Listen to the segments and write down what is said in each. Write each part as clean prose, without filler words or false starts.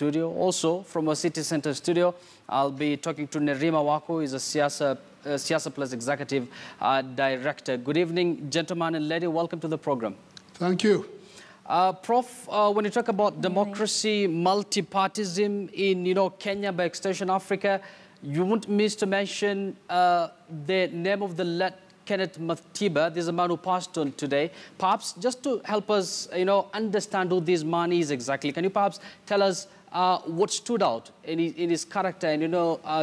studio. Also, from our city center studio, I'll be talking to Nerima Wako, who is a Siasa Plus Executive Director. Good evening, gentlemen and lady. Welcome to the program. Thank you. Prof, when you talk about democracy, multipartism in, Kenya, by extension Africa, you won't miss to mention the name of the late Kenneth Matiba. This is a man who passed on today. Perhaps just to help us, understand who this man is exactly, can you perhaps tell us what stood out in his character and,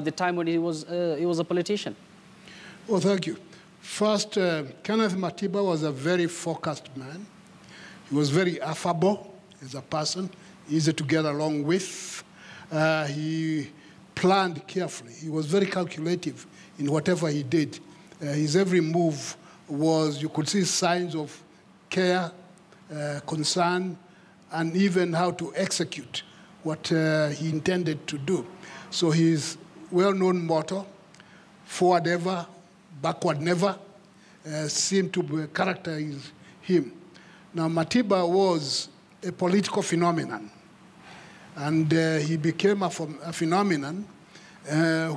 the time when he was a politician? Well, thank you. First, Kenneth Matiba was a very focused man. He was very affable as a person, easy to get along with. He planned carefully. He was very calculative in whatever he did. His every move was, you could see signs of care, concern, and even how to execute what he intended to do. So his well-known motto, forward ever, backward never, seemed to characterize him. Now, Matiba was a political phenomenon, and he became a phenomenon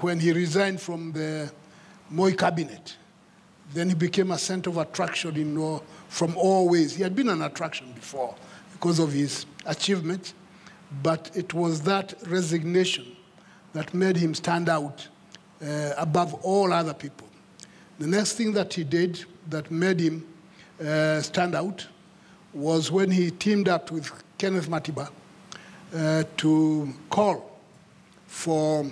when he resigned from the Moi cabinet. Then he became a center of attraction from all ways. He had been an attraction before because of his achievements, but it was that resignation that made him stand out above all other people. The next thing that he did that made him stand out was when he teamed up with Kenneth Matiba to call for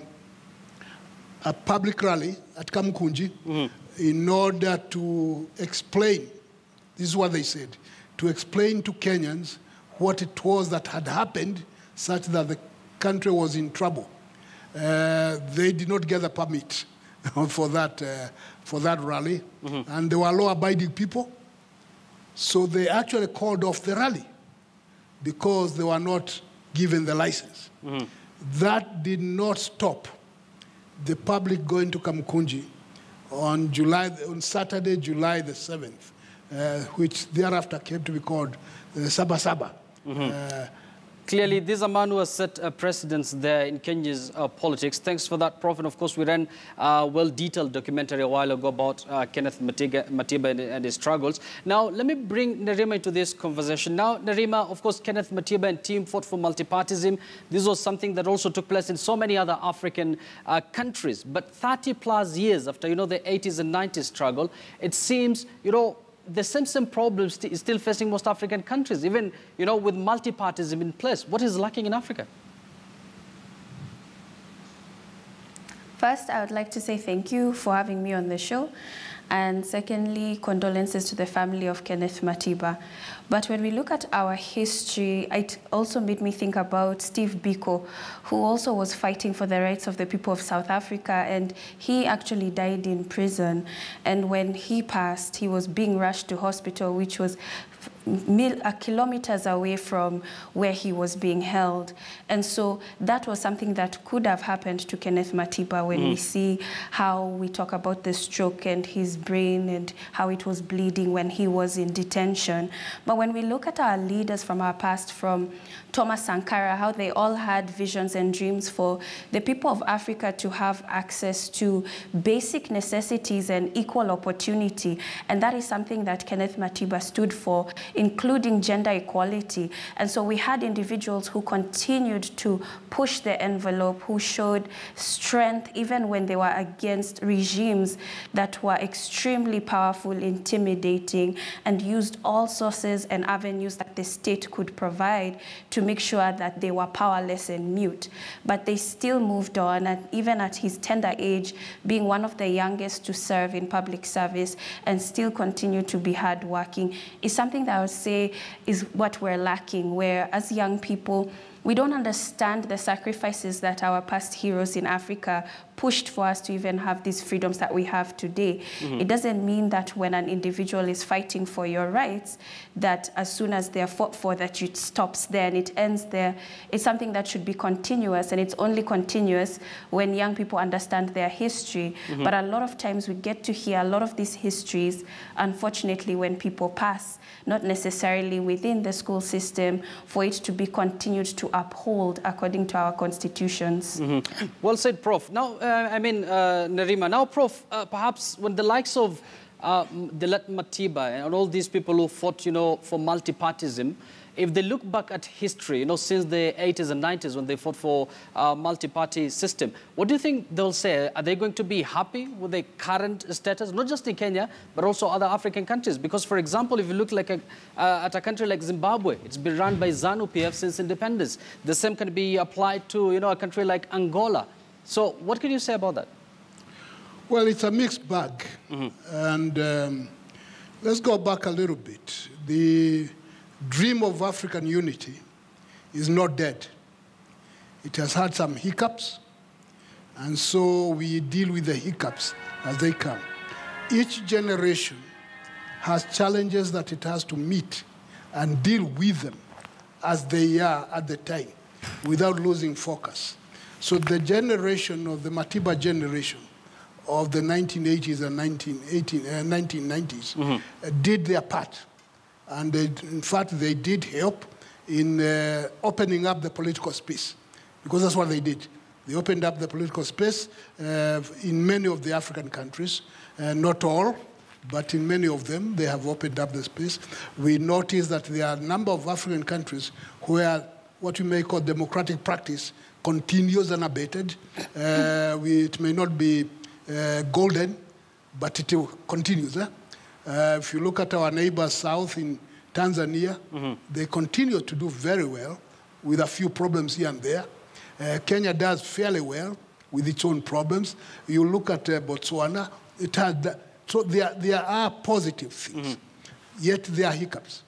a public rally at Kamukunji in order to explain, this is what they said, to explain to Kenyans what it was that had happened such that the country was in trouble. They did not get a permit for that rally, and they were law-abiding people. So they actually called off the rally because they were not given the license. That did not stop the public going to Kamukunji on Saturday, July the 7th, which thereafter came to be called Saba Saba. Clearly, this is a man who has set precedents there in Kenya's politics. Thanks for that, Prof. And of course, we ran a well-detailed documentary a while ago about Kenneth Matiba and his struggles. Now, let me bring Nerima into this conversation. Now, Nerima, of course, Kenneth Matiba and team fought for multipartism. This was something that also took place in so many other African countries. But 30-plus years after, the 80s and 90s struggle, it seems, the same problems is still facing most African countries, even, with multipartism in place. What is lacking in Africa? First, I would like to say thank you for having me on the show. And secondly, condolences to the family of Kenneth Matiba. But when we look at our history, it also made me think about Steve Biko, who also was fighting for the rights of the people of South Africa, and he actually died in prison. And when he passed, he was being rushed to hospital, which was kilometers away from where he was being held. And so that was something that could have happened to Kenneth Matiba when we see how we talk about the stroke and his brain and how it was bleeding when he was in detention. But when we look at our leaders from our past, from Thomas Sankara, how they all had visions and dreams for the people of Africa to have access to basic necessities and equal opportunity. And that is something that Kenneth Matiba stood for, including gender equality. And so we had individuals who continued to push the envelope, who showed strength even when they were against regimes that were extremely powerful, intimidating, and used all sources and avenues that the state could provide to make sure that they were powerless and mute. But they still moved on, and even at his tender age, being one of the youngest to serve in public service and still continue to be hardworking is something that I would say is what we're lacking, where as young people, we don't understand the sacrifices that our past heroes in Africa pushed for us to even have these freedoms that we have today. It doesn't mean that when an individual is fighting for your rights, that as soon as they're fought for, that it stops there and it ends there. It's something that should be continuous, and it's only continuous when young people understand their history. But a lot of times we get to hear a lot of these histories, unfortunately, when people pass, not necessarily within the school system, for it to be continued to uphold according to our constitutions. Well said, Prof. Now, Nerima, now, Prof, perhaps when the likes of the late Matiba and all these people who fought, for multipartism, if they look back at history, since the 80s and 90s when they fought for multi-party system, what do you think they'll say? Are they going to be happy with the current status, not just in Kenya, but also other African countries? Because, for example, if you look like at a country like Zimbabwe, it's been run by ZANU-PF since independence. The same can be applied to, a country like Angola. So what can you say about that? Well, it's a mixed bag. And let's go back a little bit. The dream of African unity is not dead. It has had some hiccups, and so we deal with the hiccups as they come. Each generation has challenges that it has to meet and deal with them as they are at the time, without losing focus. So the generation of the Matiba generation of the 1980s and 1990s did their part. And in fact, they did help in opening up the political space, because that's what they did. They opened up the political space in many of the African countries, not all, but in many of them, they have opened up the space. We notice that there are a number of African countries where what we may call democratic practice continues unabated. It may not be golden, but it continues. If you look at our neighbors south in Tanzania, they continue to do very well with a few problems here and there. Kenya does fairly well with its own problems. You look at Botswana, it has so there are positive things, yet there are hiccups.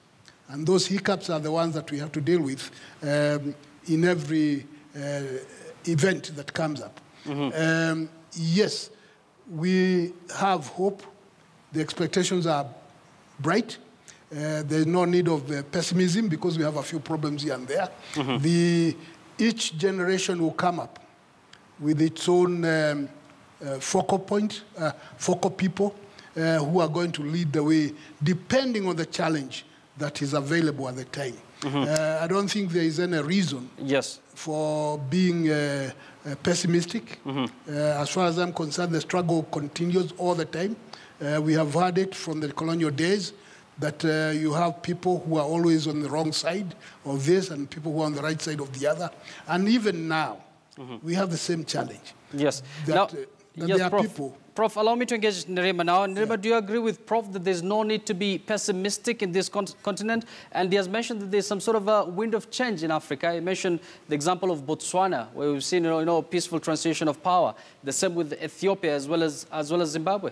And those hiccups are the ones that we have to deal with in every event that comes up. Yes, we have hope. The expectations are bright. There's no need of pessimism because we have a few problems here and there. Each generation will come up with its own focal point, focal people who are going to lead the way depending on the challenge that is available at the time. I don't think there is any reason for being pessimistic. As far as I'm concerned, the struggle continues all the time. We have heard it from the colonial days that you have people who are always on the wrong side of this and people who are on the right side of the other. And even now, we have the same challenge. Yes. That there are Prof. people. Prof, allow me to engage Nerima now. Nerima, do you agree with Prof that there's no need to be pessimistic in this continent? And he has mentioned that there's some sort of a wind of change in Africa. He mentioned the example of Botswana, where we've seen peaceful transition of power. The same with Ethiopia as well as Zimbabwe.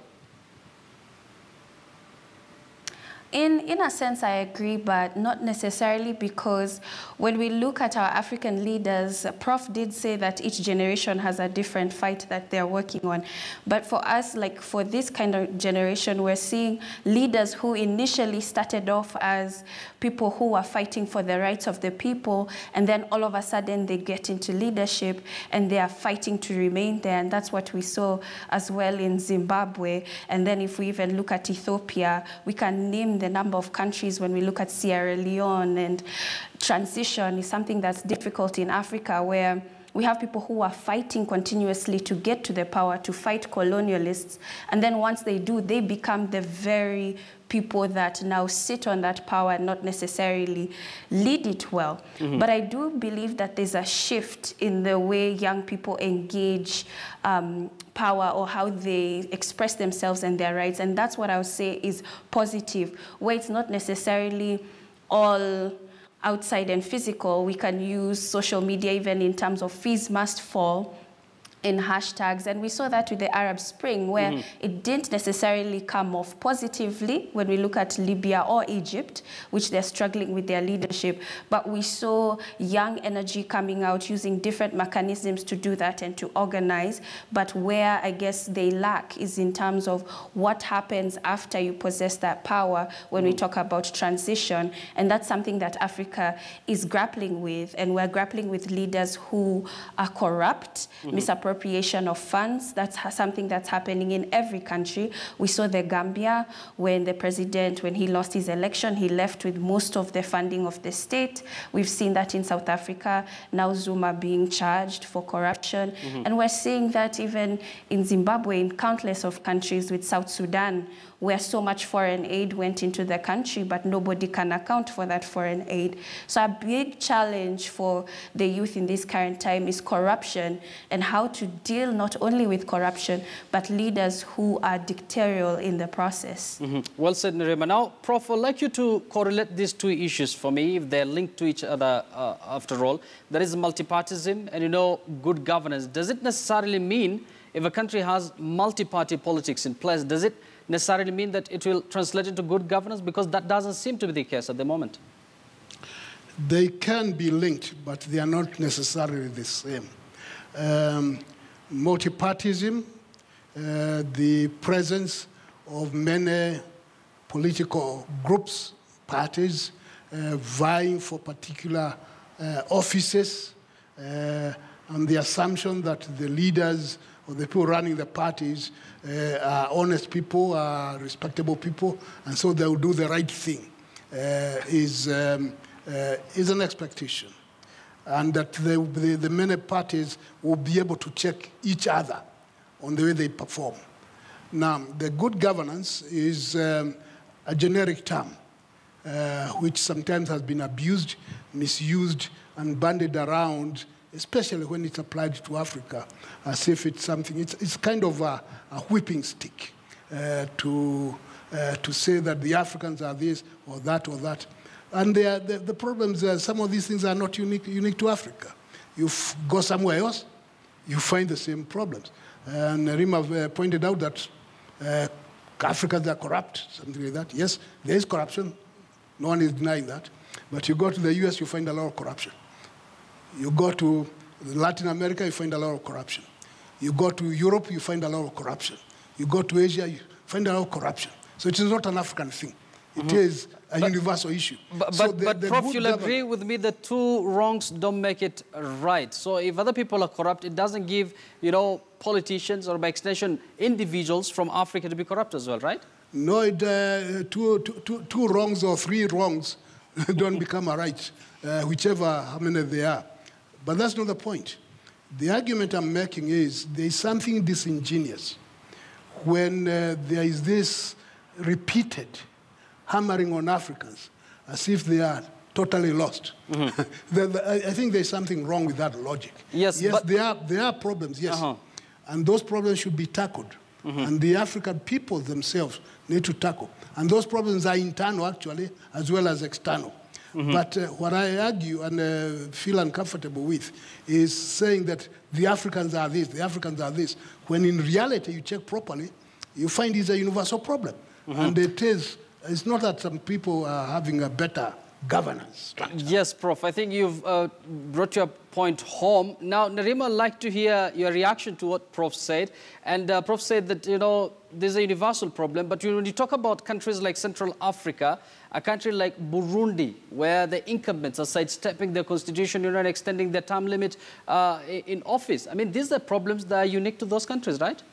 In a sense, I agree, but not necessarily, because when we look at our African leaders, Prof did say that each generation has a different fight that they're working on. But for us, like for this kind of generation, we're seeing leaders who initially started off as people who are fighting for the rights of the people, and then all of a sudden they get into leadership and they are fighting to remain there. And that's what we saw as well in Zimbabwe. And then if we even look at Ethiopia, we can name the number of countries when we look at Sierra Leone, and transition is something that's difficult in Africa, where we have people who are fighting continuously to get to the power, to fight colonialists. And then once they do, they become the very people that now sit on that power and not necessarily lead it well. But I do believe that there's a shift in the way young people engage power, or how they express themselves and their rights. And that's what I would say is positive, where it's not necessarily all outside and physical. We can use social media even in terms of fees must fall. in hashtags, and we saw that with the Arab Spring, where it didn't necessarily come off positively when we look at Libya or Egypt, which they're struggling with their leadership, but we saw young energy coming out using different mechanisms to do that and to organize. But where I guess they lack is in terms of what happens after you possess that power when we talk about transition, and that's something that Africa is grappling with, and we're grappling with leaders who are corrupt, misappropriation of funds. That's something that's happening in every country. We saw the Gambia when the president, when he lost his election, he left with most of the funding of the state. We've seen that in South Africa, now Zuma being charged for corruption. And we're seeing that even in Zimbabwe, in countless of countries, with South Sudan, where so much foreign aid went into the country, but nobody can account for that foreign aid. So a big challenge for the youth in this current time is corruption, and how to deal not only with corruption, but leaders who are dictatorial in the process. Well said, Nerima. Now, Prof, I'd like you to correlate these two issues for me, if they're linked to each other after all. There is multipartism and, you know, good governance. Does it necessarily mean, if a country has multi-party politics in place, does it necessarily mean that it will translate into good governance? Because that doesn't seem to be the case at the moment. They can be linked, but they are not necessarily the same. Multipartism, the presence of many political groups, parties, vying for particular offices, and the assumption that the leaders or the people running the parties are honest people, are respectable people, and so they will do the right thing, is an expectation. And that the many parties will be able to check each other on the way they perform. Now, the good governance is a generic term, which sometimes has been abused, misused, and bandied around, especially when it's applied to Africa, as if it's something, it's kind of a whipping stick to say that the Africans are this or that or that. And the problems are some of these things are not unique to Africa. You go somewhere else, you find the same problems. And Rima pointed out that Africans are corrupt, something like that. Yes, there is corruption. No one is denying that. But you go to the US, you find a lot of corruption. You go to Latin America, you find a lot of corruption. You go to Europe, you find a lot of corruption. You go to Asia, you find a lot of corruption. So it is not an African thing. It is a universal issue. But Prof, you'll agree with me that two wrongs don't make it right. So if other people are corrupt, it doesn't give, you know, politicians or by extension individuals from Africa to be corrupt as well, right? No, two wrongs or three wrongs don't become a right, whichever how many they are. But that's not the point. The argument I'm making is there is something disingenuous when there is this repeated hammering on Africans as if they are totally lost. I think there's something wrong with that logic. Yes, but there are problems, yes. And those problems should be tackled. And the African people themselves need to tackle. And those problems are internal, actually, as well as external. But what I argue and feel uncomfortable with is saying that the Africans are this, the Africans are this, when in reality, you check properly, you find it's a universal problem. And it's not that some people are having a better governance structure. Yes, Prof. I think you've brought your point home. Now, Nerima, I'd like to hear your reaction to what Prof said. And Prof said that, you know, there's a universal problem. But when you talk about countries like Central Africa, a country like Burundi, where the incumbents are sidestepping their constitution, you know, and extending their term limit in office. I mean, these are problems that are unique to those countries, right?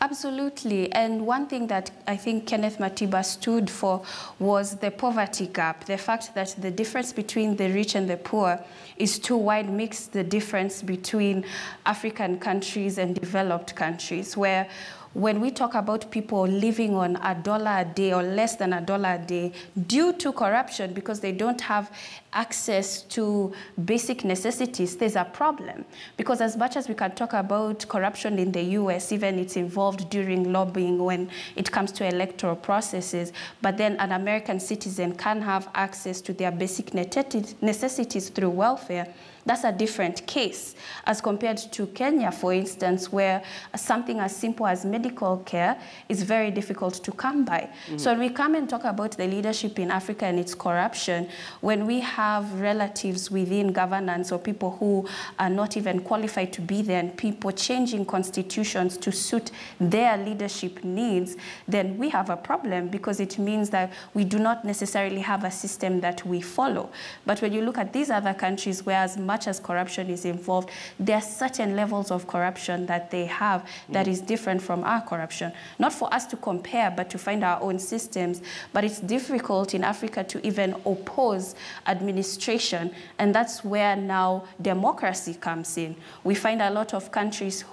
Absolutely. And one thing that I think Kenneth Matiba stood for was the poverty gap, the fact that the difference between the rich and the poor is too wide, makes the difference between African countries and developed countries, where when we talk about people living on $1 a day or less than $1 a day due to corruption because they don't have access to basic necessities, there's a problem. Because as much as we can talk about corruption in the US, even it's involved during lobbying when it comes to electoral processes, but then an American citizen can have access to their basic necessities through welfare. That's a different case as compared to Kenya, for instance, where something as simple as medical care is very difficult to come by. So when we come and talk about the leadership in Africa and its corruption, when we have relatives within governance or people who are not even qualified to be there and people changing constitutions to suit their leadership needs, then we have a problem because it means that we do not necessarily have a system that we follow. But when you look at these other countries where as much as corruption is involved, there are certain levels of corruption that they have that is different from our corruption. Not for us to compare, but to find our own systems. But it's difficult in Africa to even oppose administration, and that's where now democracy comes in. We find a lot of countries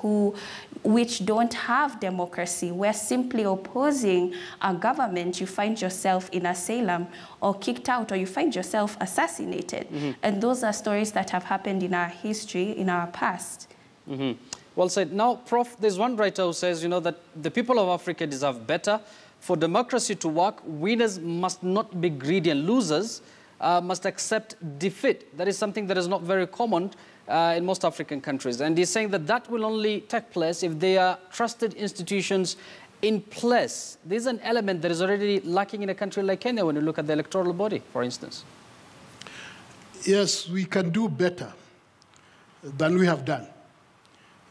which don't have democracy, where simply opposing a government, you find yourself in asylum or kicked out, or you find yourself assassinated. And those are stories that have happened in our history, in our past. Well said. Now, Prof, there's one writer who says, you know, that the people of Africa deserve better. For democracy to work, winners must not be greedy and losers must accept defeat. That is something that is not very common in most African countries. And he's saying that that will only take place if there are trusted institutions in place. This is an element that is already lacking in a country like Kenya when you look at the electoral body, for instance. Yes, we can do better than we have done.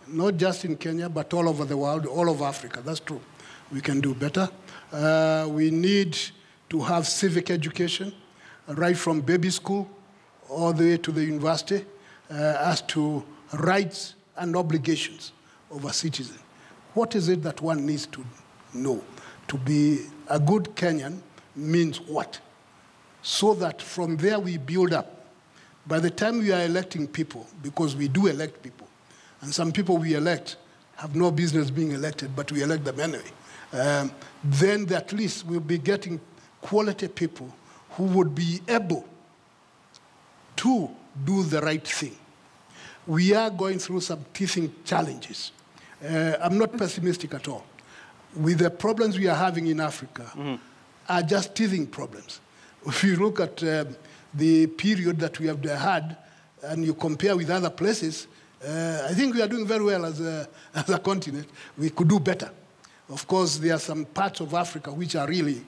Not just in Kenya, but all over the world, all over Africa. That's true. We can do better. We need to have civic education, right from baby school all the way to the university, as to rights and obligations of a citizen. What is it that one needs to know? To be a good Kenyan means what? So that from there we build up. By the time we are electing people, because we do elect people, and some people we elect have no business being elected, but we elect them anyway, then at least we'll be getting quality people who would be able to do the right thing. We are going through some teething challenges. I'm not pessimistic at all. With the problems we are having in Africa are just teething problems. If you look at the period that we have had and you compare with other places, I think we are doing very well as a continent. We could do better. Of course, there are some parts of Africa which are really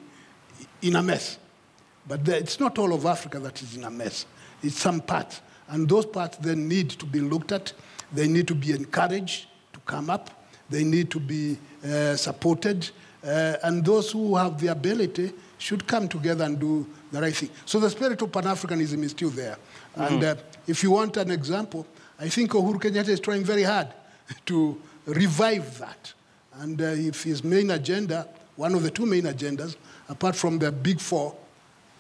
in a mess. But it's not all of Africa that is in a mess. It's some parts. And those parts then need to be looked at. They need to be encouraged to come up. They need to be supported. And those who have the ability should come together and do the right thing. So the spirit of Pan-Africanism is still there. And if you want an example, I think Uhuru Kenyatta is trying very hard to revive that. And if his main agenda, one of the two main agendas, apart from the big four,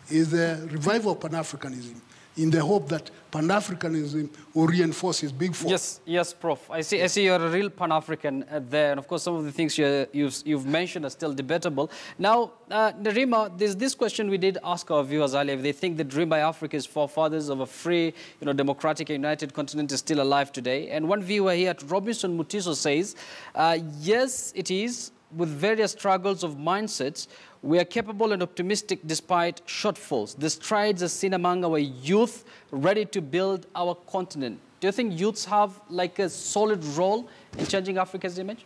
is the revival of Pan-Africanism, in the hope that Pan-Africanism will reinforce his big four. Yes, Prof. I see you're a real Pan-African there, and of course some of the things you've mentioned are still debatable. Now, Nerima, there's this question we did ask our viewers earlier, if they think the dream by Africa's forefathers of a free, democratic and united continent is still alive today. And one viewer here at Robinson Mutiso says, yes, it is, with various struggles of mindsets. We are capable and optimistic despite shortfalls. The strides are seen among our youth ready to build our continent. Do you think youths have like a solid role in changing Africa's image?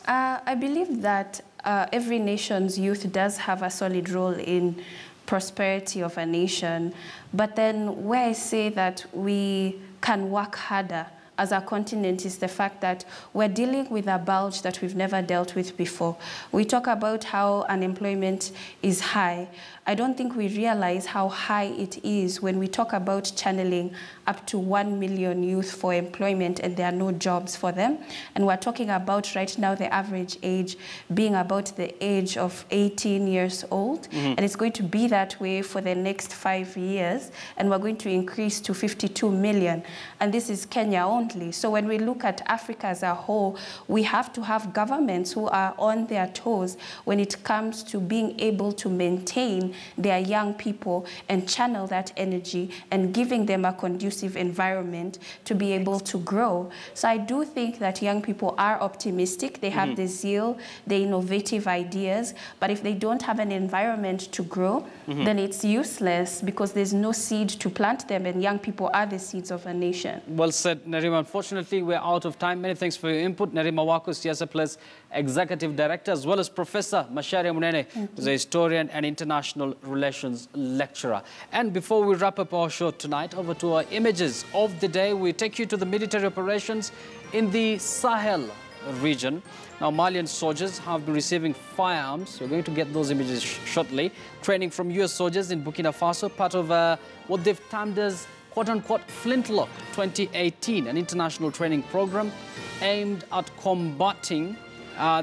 I believe that every nation's youth does have a solid role in prosperity of a nation. But then where I say that we can work harder as a continent is the fact that we're dealing with a bulge that we've never dealt with before. We talk about how unemployment is high. I don't think we realize how high it is when we talk about channeling up to 1 million youth for employment and there are no jobs for them. And we're talking about right now the average age being about the age of 18 years old. And it's going to be that way for the next 5 years. And we're going to increase to 52 million. And this is Kenya only. jointly. So when we look at Africa as a whole, we have to have governments who are on their toes when it comes to being able to maintain their young people and channel that energy and giving them a conducive environment to be able to grow. So I do think that young people are optimistic. They have the zeal, the innovative ideas, but if they don't have an environment to grow, then it's useless because there's no seed to plant them, and young people are the seeds of a nation. Well said, Nerima. Unfortunately, we're out of time. Many thanks for your input. Nerima Wako, Siasa Plus Executive Director, as well as Professor Macharia Munene, who's a historian and international relations lecturer. And before we wrap up our show tonight, over to our images of the day. We take you to the military operations in the Sahel region. Now, Malian soldiers have been receiving firearms. We're going to get those images shortly. Training from U.S. soldiers in Burkina Faso, part of what they've termed as quote-unquote Flintlock 2018, an international training program aimed at combating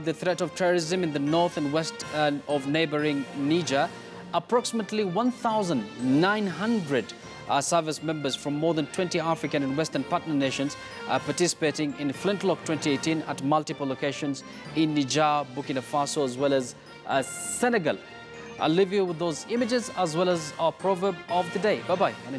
the threat of terrorism in the north and west of neighboring Niger. Approximately 1,900 service members from more than 20 African and Western partner nations participating in Flintlock 2018 at multiple locations in Niger, Burkina Faso, as well as Senegal. I'll leave you with those images as well as our proverb of the day. Bye-bye.